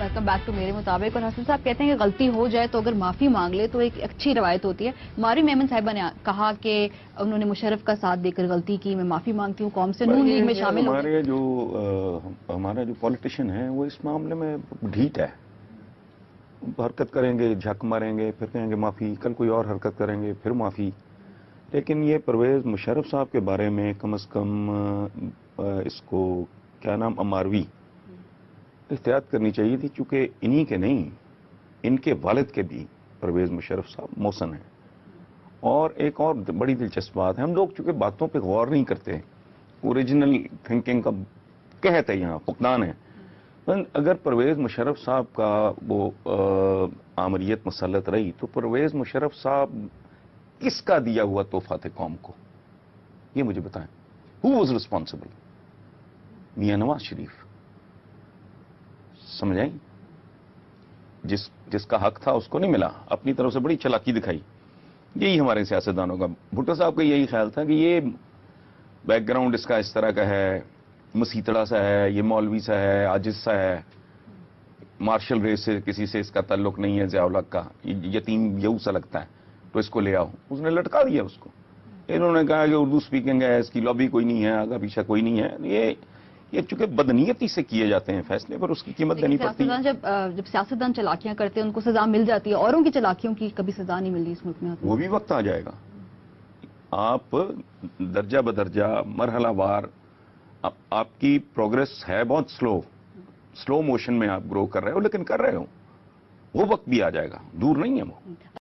Welcome back to मेरे मुताबिक। और हसन साहब कहते हैं कि गलती हो जाए तो अगर माफी मांग ले तो एक अच्छी रवायत होती है। मारी मेमन साहिबा ने कहा कि उन्होंने मुशर्रफ का साथ देकर गलती की, मैं माफी मांगती हूँ, कौम से नून लीग में शामिल हो गए। हमारा जो पॉलिटिशियन है वो इस मामले में ढीठ है। हरकत करेंगे, झक मारेंगे, फिर कहेंगे माफी, कल कोई और हरकत करेंगे, फिर माफी। लेकिन ये परवेज मुशर्रफ साहब के बारे में कम से कम इसको क्या नाम अमारवी एहतियात करनी चाहिए थी, चूंकि इन्हीं के नहीं, इनके वालिद के भी परवेज मुशर्रफ साहब मौसन हैं। और एक और बड़ी दिलचस्प बात है, हम लोग चूंकि बातों पे गौर नहीं करते, ओरिजिनल थिंकिंग का कहत है, यहाँ फुकदान है। अगर परवेज मुशर्रफ साहब का वो आमरीत मसलत रही तो परवेज मुशर्रफ साहब किसका दिया हुआ तोहफा थे कौम को, ये मुझे बताएं। Who was responsible? मियां नवाज शरीफ। समझ आई? जिसका हक था उसको नहीं मिला, अपनी तरफ से बड़ी चालाकी दिखाई। यही हमारे सियासतदानों का, भुट्टो साहब का यही ख्याल था कि ये बैकग्राउंड इसका इस तरह का है, मसीतड़ा सा है, ये मौलवी सा है, आजिज सा है, मार्शल रेस से किसी से इसका ताल्लुक नहीं है, ज़िया-उल-हक का, यतीम यहू सा लगता है, तो इसको ले आओ। उसने लटका दिया उसको। इन्होंने कहा कि उर्दू स्पीकिंग है, इसकी लॉबी कोई नहीं है, आगा पीछा कोई नहीं है। ये चूंकि बदनीयती से किए जाते हैं फैसले, पर उसकी कीमत देनी पड़ती है। जब सियासतदान चालाकियां करते हैं उनको सजा मिल जाती है, औरों की चालाकियों की कभी सजा नहीं मिल रही इस मुल्क में। वो भी वक्त आ जाएगा, आप दर्जा बदर्जा मरहला वार, आपकी प्रोग्रेस है बहुत स्लो मोशन में आप ग्रो कर रहे हो, लेकिन कर रहे हो। वो वक्त भी आ जाएगा, दूर नहीं है वो।